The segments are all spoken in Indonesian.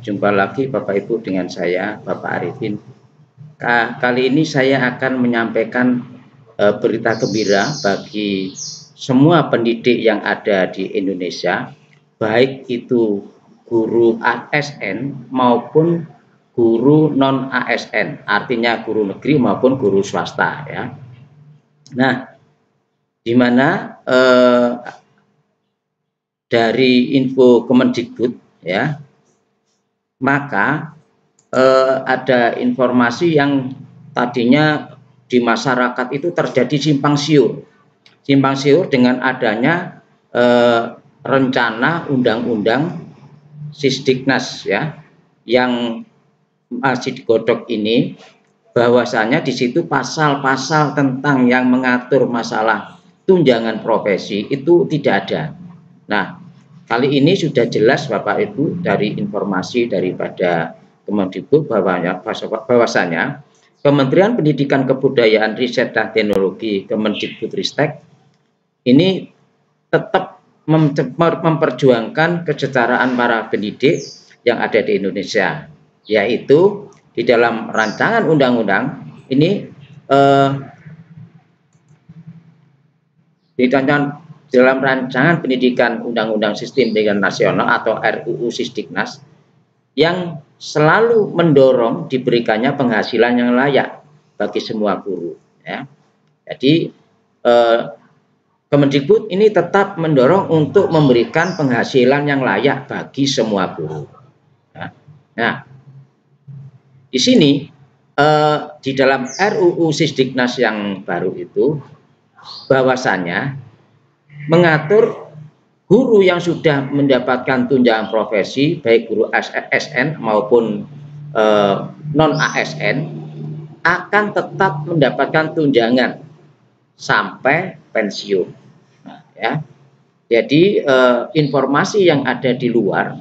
Jumpa lagi Bapak Ibu dengan saya, Bapak Arifin. Kali ini saya akan menyampaikan berita gembira bagi semua pendidik yang ada di Indonesia, baik itu guru ASN maupun guru non ASN, artinya guru negeri maupun guru swasta ya. Nah, di mana dari info Kemendikbud ya, maka ada informasi yang tadinya di masyarakat itu terjadi simpang siur dengan adanya rencana undang-undang Sisdiknas ya, yang masih digodok ini, bahwasanya di situ pasal-pasal tentang yang mengatur masalah tunjangan profesi itu tidak ada. Nah, kali ini sudah jelas Bapak Ibu dari informasi daripada Kemendikbud bahwasanya Kementerian Pendidikan Kebudayaan Riset dan Teknologi Kemendikbudristek ini tetap memperjuangkan kesetaraan para pendidik yang ada di Indonesia, yaitu di dalam rancangan undang-undang ini dalam rancangan pendidikan Undang-Undang Sistem Pendidikan Nasional atau RUU Sisdiknas yang selalu mendorong diberikannya penghasilan yang layak bagi semua guru ya. Jadi Kemendikbud ini tetap mendorong untuk memberikan penghasilan yang layak bagi semua guru. Nah, di sini di dalam RUU Sisdiknas yang baru itu bahwasanya mengatur guru yang sudah mendapatkan tunjangan profesi, baik guru ASN maupun non ASN, akan tetap mendapatkan tunjangan sampai pensiun. Nah, ya. Jadi informasi yang ada di luar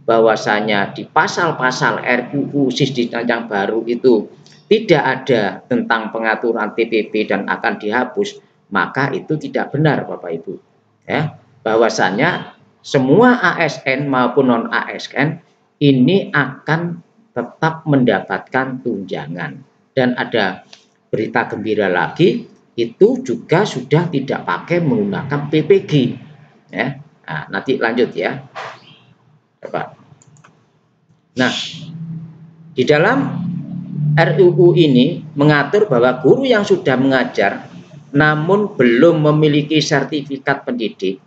bahwasanya di pasal-pasal RUU Sisdiknas yang baru itu tidak ada tentang pengaturan TPP dan akan dihapus, maka itu tidak benar Bapak Ibu ya, bahwasanya semua ASN maupun non ASN ini akan tetap mendapatkan tunjangan. Dan ada berita gembira lagi, itu juga sudah tidak pakai menggunakan PPG ya. Nah, nanti lanjut ya Bapak. Nah, di dalam RUU ini mengatur bahwa guru yang sudah mengajar namun belum memiliki sertifikat pendidik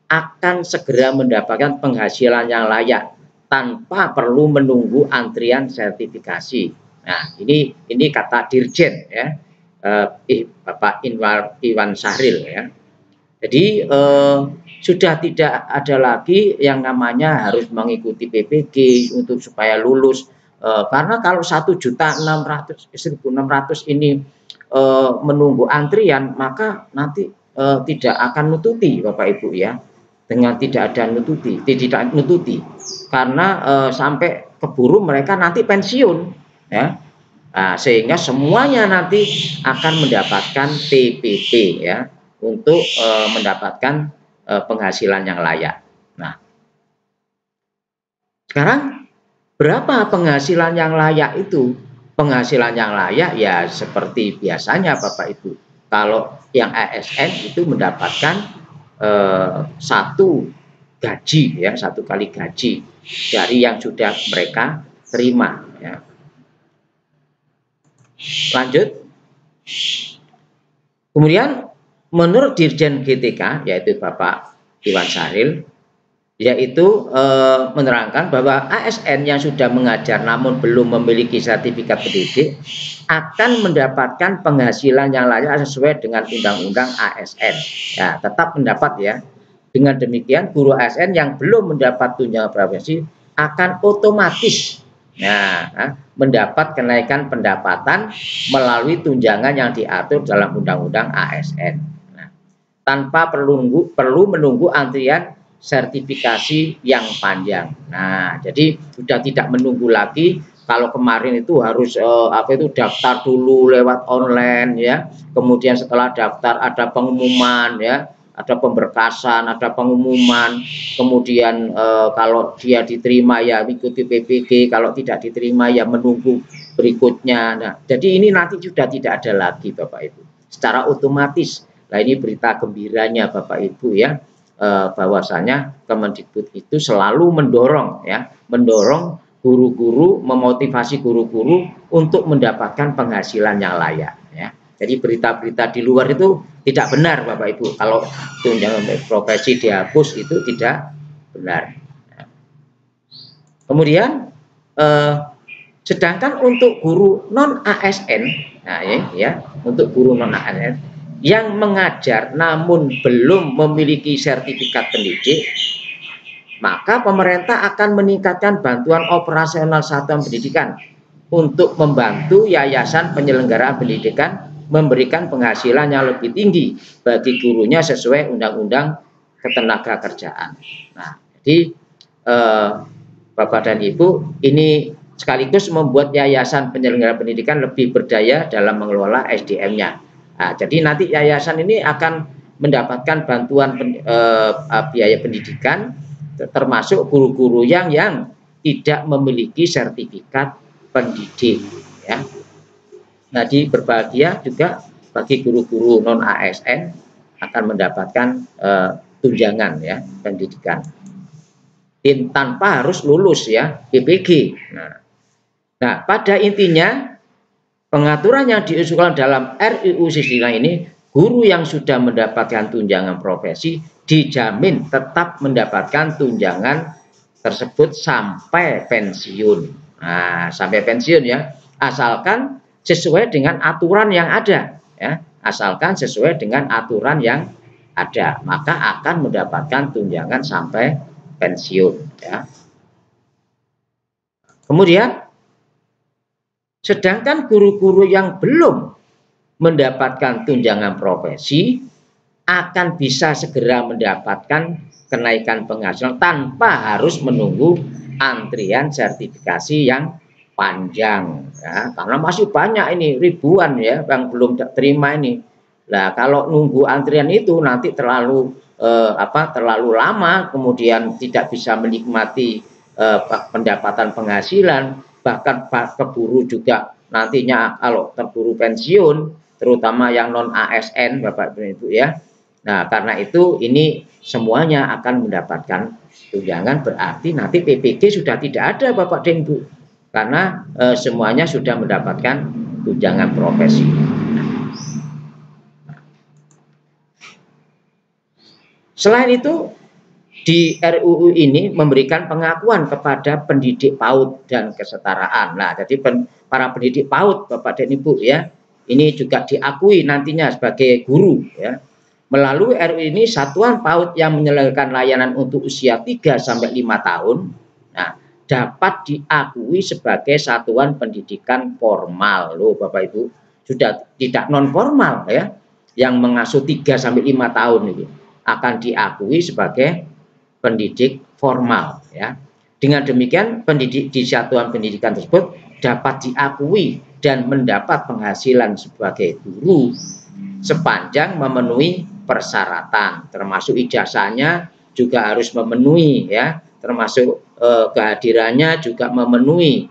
akan segera mendapatkan penghasilan yang layak tanpa perlu menunggu antrian sertifikasi. Nah, ini kata Dirjen ya, Bapak Iwan Syahril ya. Jadi sudah tidak ada lagi yang namanya harus mengikuti PPG untuk supaya lulus, karena kalau 1.600.000 ini menunggu antrian, maka nanti tidak akan nututi Bapak Ibu ya, dengan tidak nututi karena sampai keburu mereka nanti pensiun ya. Nah, sehingga semuanya nanti akan mendapatkan TPP ya, untuk mendapatkan penghasilan yang layak. Nah, sekarang berapa penghasilan yang layak itu? Penghasilan yang layak ya seperti biasanya Bapak Ibu. Kalau yang ASN itu mendapatkan satu gaji ya, satu kali gaji dari yang sudah mereka terima ya. Lanjut. Kemudian menurut Dirjen GTK yaitu Bapak Iwan Syahril, yaitu menerangkan bahwa ASN yang sudah mengajar namun belum memiliki sertifikat pendidik akan mendapatkan penghasilan yang layak sesuai dengan Undang-Undang ASN. Ya, tetap mendapat ya. Dengan demikian guru ASN yang belum mendapat tunjangan profesi akan otomatis mendapat kenaikan pendapatan melalui tunjangan yang diatur dalam Undang-Undang ASN. Nah, tanpa perlu menunggu antrian sertifikasi yang panjang. Nah, jadi sudah tidak menunggu lagi. Kalau kemarin itu harus daftar dulu lewat online ya. Kemudian setelah daftar ada pengumuman ya, ada pemberkasan, ada pengumuman, kemudian kalau dia diterima ya ikuti PPG, kalau tidak diterima ya menunggu berikutnya. Nah, jadi ini nanti sudah tidak ada lagi Bapak Ibu, secara otomatis. Nah, ini berita gembiranya Bapak Ibu ya, bahwasanya Kemendikbud itu selalu mendorong guru-guru, memotivasi guru-guru untuk mendapatkan penghasilan yang layak ya. Jadi berita-berita di luar itu tidak benar Bapak Ibu. Kalau tunjangan profesi dihapus itu tidak benar. Kemudian sedangkan untuk guru non ASN, nah ya, untuk guru non ASN yang mengajar namun belum memiliki sertifikat pendidik, maka pemerintah akan meningkatkan bantuan operasional satuan pendidikan untuk membantu yayasan penyelenggara pendidikan memberikan penghasilan yang lebih tinggi bagi gurunya sesuai Undang-Undang Ketenagakerjaan. Nah, jadi Bapak dan Ibu, ini sekaligus membuat yayasan penyelenggara pendidikan lebih berdaya dalam mengelola SDM-nya. Nah, jadi nanti yayasan ini akan mendapatkan bantuan biaya pendidikan, termasuk guru-guru yang tidak memiliki sertifikat pendidik ya. Jadi berbahagia juga bagi guru-guru non ASN akan mendapatkan tunjangan ya pendidikan tanpa harus lulus ya PPG. Nah, pada intinya pengaturan yang diusulkan dalam RUU Sisdiknas ini, guru yang sudah mendapatkan tunjangan profesi dijamin tetap mendapatkan tunjangan tersebut sampai pensiun. Nah, sampai pensiun ya, asalkan sesuai dengan aturan yang ada ya, asalkan sesuai dengan aturan yang ada, maka akan mendapatkan tunjangan sampai pensiun ya. Kemudian sedangkan guru-guru yang belum mendapatkan tunjangan profesi akan bisa segera mendapatkan kenaikan penghasilan tanpa harus menunggu antrian sertifikasi yang panjang ya, karena masih banyak ini ribuan ya yang belum terima ini. Nah, kalau nunggu antrian itu nanti terlalu lama, kemudian tidak bisa menikmati pendapatan penghasilan, bahkan keburu juga nantinya kalau terburu pensiun, terutama yang non ASN Bapak Ibu ya. Nah, karena itu ini semuanya akan mendapatkan tunjangan, berarti nanti PPG sudah tidak ada Bapak dan Ibu, karena semuanya sudah mendapatkan tunjangan profesi. Selain itu, di RUU ini memberikan pengakuan kepada pendidik PAUD dan kesetaraan. Nah, jadi para pendidik PAUD Bapak dan Ibu ya, ini juga diakui nantinya sebagai guru ya. Melalui RUU ini, satuan PAUD yang menyelenggarakan layanan untuk usia 3-5 tahun, nah, dapat diakui sebagai satuan pendidikan formal loh Bapak Ibu, sudah tidak non formal ya, yang mengasuh 3-5 tahun ini akan diakui sebagai pendidik formal ya. Dengan demikian pendidik di satuan pendidikan tersebut dapat diakui dan mendapat penghasilan sebagai guru sepanjang memenuhi persyaratan, termasuk ijazahnya juga harus memenuhi ya, termasuk kehadirannya juga memenuhi.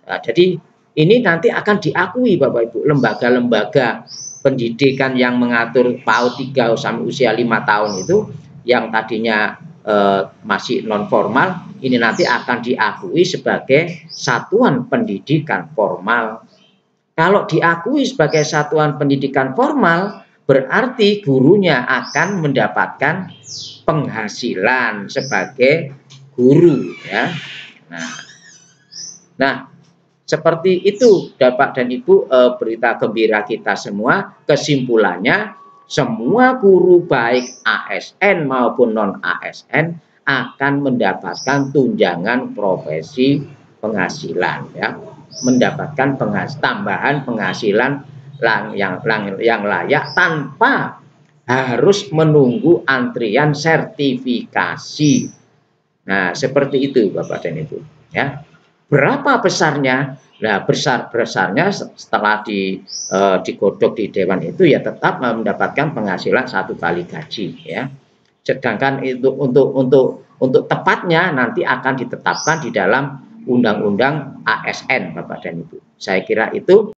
Nah, jadi ini nanti akan diakui Bapak Ibu, lembaga-lembaga pendidikan yang mengatur PAUD 3 sampai usia 5 tahun itu yang tadinya masih non formal, ini nanti akan diakui sebagai satuan pendidikan formal. Kalau diakui sebagai satuan pendidikan formal, berarti gurunya akan mendapatkan penghasilan sebagai guru ya. Nah, seperti itu Bapak dan Ibu, berita gembira kita semua. Kesimpulannya, semua guru baik ASN maupun non ASN akan mendapatkan tunjangan profesi penghasilan ya, mendapatkan tambahan penghasilan yang layak tanpa harus menunggu antrian sertifikasi. Nah, seperti itu Bapak dan Ibu ya. Berapa besarnya? Nah, besarnya setelah digodok di dewan itu ya tetap mendapatkan penghasilan 1 kali gaji ya. Sedangkan itu untuk tepatnya nanti akan ditetapkan di dalam Undang-Undang ASN, Bapak dan Ibu. Saya kira itu